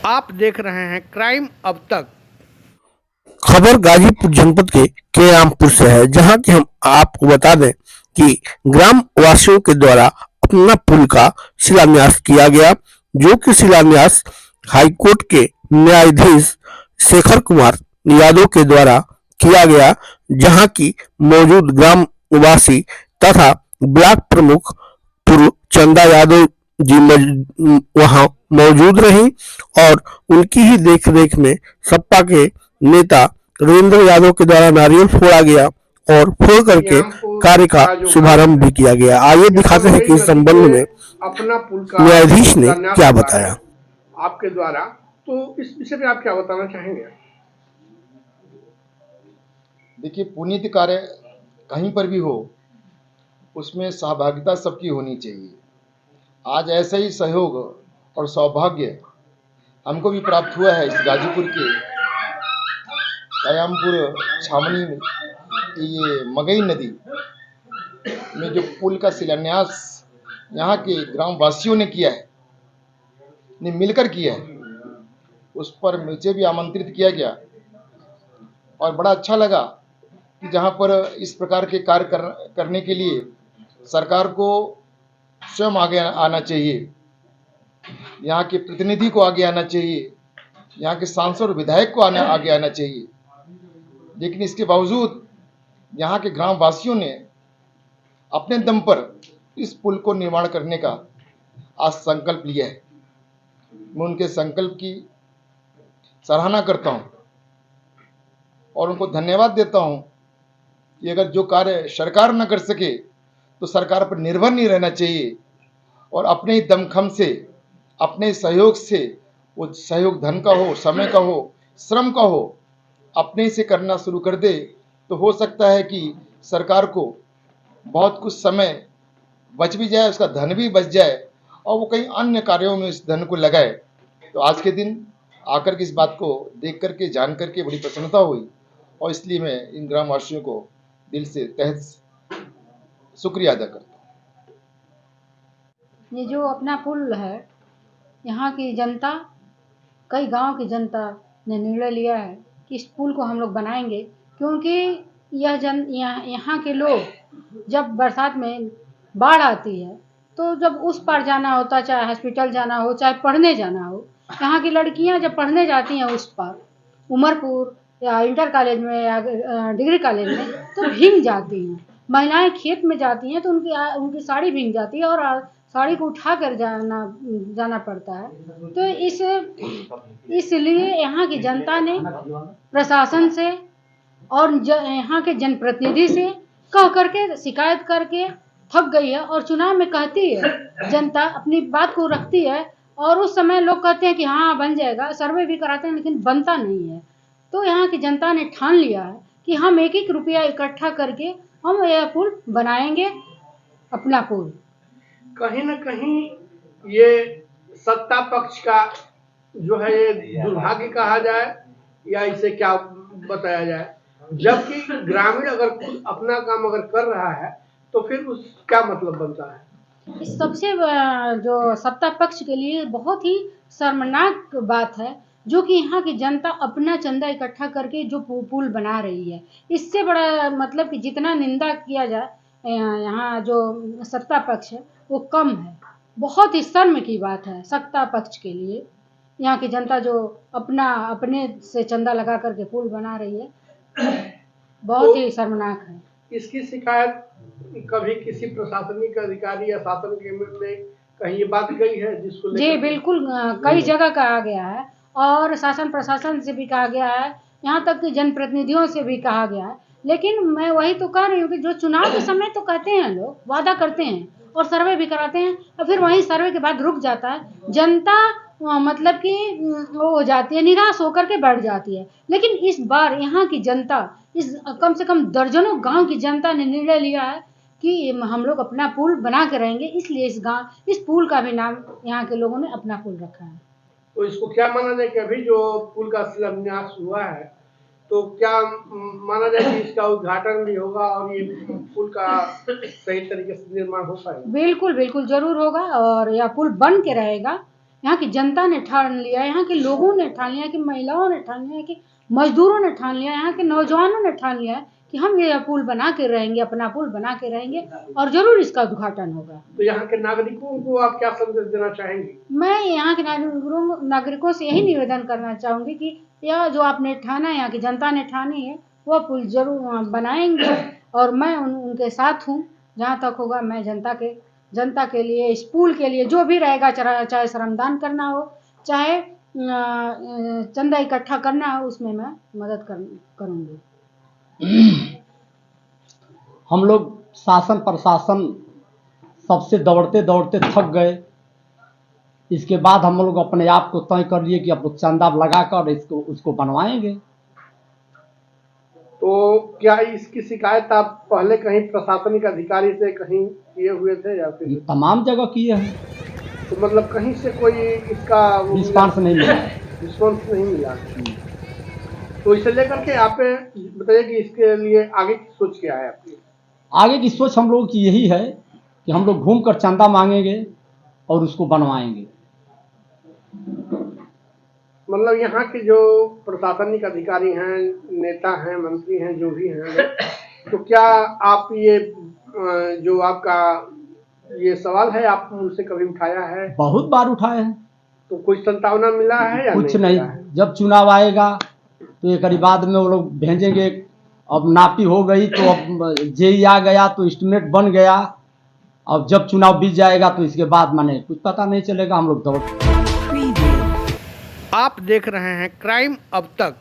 आप देख रहे हैं क्राइम अब तक। खबर गाजीपुर जनपद के रामपुर से है, जहां की हम आपको बता दें कि ग्राम वासियों के द्वारा अपना पुल का शिलान्यास किया गया, जो कि शिलान्यास हाईकोर्ट के न्यायाधीश शेखर कुमार यादव के द्वारा किया गया, जहां की मौजूद ग्राम वासी तथा ब्लॉक प्रमुख पूर्व चंदा यादव जी वहां मौजूद रही और उनकी ही देखरेख में सपा के नेता रविंद्र यादव के द्वारा नारियल फोड़ा गया और फोड़ करके कार्य का शुभारंभ भी किया गया। आइए दिखाते हैं कि इस संबंध में अपना पुल का न्यायाधीश ने क्या बताया। आपके द्वारा, तो इस विषय में आप क्या बताना चाहेंगे? देखिए, पुनीत कार्य कहीं पर भी हो उसमें सहभागिता सबकी होनी चाहिए। आज ऐसा ही सहयोग और सौभाग्य हमको भी प्राप्त हुआ है। इस गाजीपुर के कयामपुर छावनी में ये मगई नदी में जो पुल का शिलान्यास यहाँ के ग्राम वासियों ने किया है, ने मिलकर किया है, उस पर मुझे भी आमंत्रित किया गया और बड़ा अच्छा लगा कि जहाँ पर इस प्रकार के कार्य करने के लिए सरकार को स्वयं आगे आना चाहिए, यहाँ के प्रतिनिधि को आगे आना चाहिए, यहाँ के सांसद और विधायक को आगे आना चाहिए। लेकिन इसके बावजूद यहाँ के ग्राम वासियों ने अपने दम पर इस पुल को निर्माण करने का आज संकल्प लिया है। मैं उनके संकल्प की सराहना करता हूँ और उनको धन्यवाद देता हूँ कि अगर जो कार्य सरकार न कर सके तो सरकार पर निर्भर नहीं रहना चाहिए और अपने ही दमखम से, अपने सहयोग से, वो सहयोग धन का हो, समय का हो, श्रम का हो, अपने से करना शुरू कर दे तो हो सकता है कि सरकार को बहुत कुछ समय बच भी जाए, उसका धन भी बच जाए और वो कई अन्य कार्यों में इस धन को लगाए। तो आज के दिन आकर के इस बात को देख करके, जान करके बड़ी प्रसन्नता हुई और इसलिए मैं इन ग्रामवासियों को दिल से तहे शुक्रिया अदा करता हूँ। ये जो अपना पुल है, यहाँ की जनता, कई गांव की जनता ने निर्णय लिया है कि इस पुल को हम लोग बनाएंगे, क्योंकि यहाँ के लोग जब बरसात में बाढ़ आती है तो जब उस पार जाना होता, चाहे हॉस्पिटल जाना हो, चाहे पढ़ने जाना हो, यहाँ की लड़कियाँ जब पढ़ने जाती हैं उस पार उमरपुर या इंटर कॉलेज में या डिग्री कॉलेज में, तो भीग जाती हैं। महिलाएं खेत में जाती हैं तो उनकी साड़ी भीग जाती है और साड़ी को उठा कर जाना पड़ता है। तो इसलिए यहाँ की जनता ने प्रशासन से और यहाँ के जनप्रतिनिधि से कह करके, शिकायत करके थक गई है और चुनाव में कहती है, जनता अपनी बात को रखती है और उस समय लोग कहते हैं कि हाँ बन जाएगा, सर्वे भी कराते हैं लेकिन बनता नहीं है। तो यहाँ की जनता ने ठान लिया है कि हम एक एक रुपया इकट्ठा करके हम यह पुल बनाएंगे, अपना पुल। कहीं न कहीं ये सत्ता पक्ष का जो है ये दुर्भाग्य कहा जाए या इसे क्या बताया जाए, जबकि ग्रामीण अगर खुद अपना काम अगर कर रहा है तो फिर उस क्या मतलब बनता है। इस सबसे जो सत्ता पक्ष के लिए बहुत ही शर्मनाक बात है, जो कि यहाँ की जनता अपना चंदा इकट्ठा करके जो पुल बना रही है। इससे बड़ा मतलब कि जितना निंदा किया जाए यहाँ जो सत्ता पक्ष है वो कम है। बहुत ही शर्म की बात है सत्ता पक्ष के लिए। यहाँ की जनता जो अपने से चंदा लगा करके पुल बना रही है, बहुत ही शर्मनाक है। इसकी शिकायत कभी किसी प्रशासनिक अधिकारी या शासन के में कहीं ये बात गई है जिसको? जी बिल्कुल, कई जगह कहा गया है और शासन प्रशासन से भी कहा गया है, यहाँ तक कि जनप्रतिनिधियों से भी कहा गया है। लेकिन मैं वही तो कह रही हूँ कि जो चुनाव के समय तो कहते हैं, लोग वादा करते हैं और सर्वे भी कराते हैं और फिर वहीं सर्वे के बाद रुक जाता है। जनता मतलब कि वो हो जाती है, निराश होकर के बैठ जाती है। लेकिन इस बार यहाँ की जनता, इस कम से कम दर्जनों गांव की जनता ने निर्णय लिया है कि हम लोग अपना पुल बना के रहेंगे, इसलिए इस पुल का भी नाम यहाँ के लोगों ने अपना पुल रखा है। तो इसको क्या माना जाए कि अभी जो पुल का शिलान्यास हुआ है तो क्या माना जाए कि इसका उद्घाटन भी होगा और ये पुल का सही तरीके से निर्माण हो पाएगा? बिल्कुल बिल्कुल जरूर होगा और यह पुल बन के रहेगा। यहाँ की जनता ने ठान लिया, यहाँ के लोगों ने ठान लिया, कि महिलाओं ने ठान लिया, कि मजदूरों ने ठान लिया, यहाँ के नौजवानों ने ठान लिया कि हम ये पुल बना के रहेंगे, अपना पुल बना के रहेंगे और जरूर इसका उद्घाटन होगा। तो यहाँ के नागरिकों को आप क्या संदेश देना चाहेंगे? मैं यहाँ के नागरिकों से यही निवेदन करना चाहूँगी कि यह जो आपने ठाना, यहाँ की जनता ने ठानी है, वह पुल जरूर बनाएंगे और मैं उनके साथ हूँ। जहाँ तक होगा मैं जनता के लिए, इस पुल के लिए जो भी रहेगा, चाहे श्रमदान करना हो, चाहे चंदा इकट्ठा करना हो, उसमें मैं मदद करूँगी। हम लोग शासन प्रशासन सबसे दौड़ते दौड़ते थक गए। इसके बाद हम लोग अपने आप को तय कर लिए कि अब चंदा लगाकर उसको बनवाएंगे। तो क्या इसकी शिकायत आप पहले कहीं प्रशासनिक अधिकारी से कहीं किए हुए थे या फिर? तमाम जगह किए हैं, तो मतलब कहीं से कोई इसका रिस्पांस नहीं मिला। रिस्पॉन्स नहीं मिला। तो इसे लेकर के आप बताइए कि इसके लिए आगे की सोच क्या है आपकी? आगे की सोच हम लोगों की यही है कि हम लोग घूम कर चंदा मांगेंगे और उसको बनवाएंगे। मतलब यहाँ के जो प्रशासनिक अधिकारी हैं, नेता हैं, मंत्री हैं, जो भी हैं, तो क्या आप ये जो आपका ये सवाल है, आप उनसे कभी उठाया है? बहुत बार उठाए हैं। तो कुछ संभावना मिला है या कुछ नहीं? नहीं। जब चुनाव आएगा तो एक बाद में वो लोग भेजेंगे। अब नापी हो गई तो अब जेई आ गया तो एस्टीमेट बन गया। अब जब चुनाव बीत जाएगा तो इसके बाद माने कुछ पता नहीं चलेगा। हम लोग दौड़। आप देख रहे हैं क्राइम अब तक।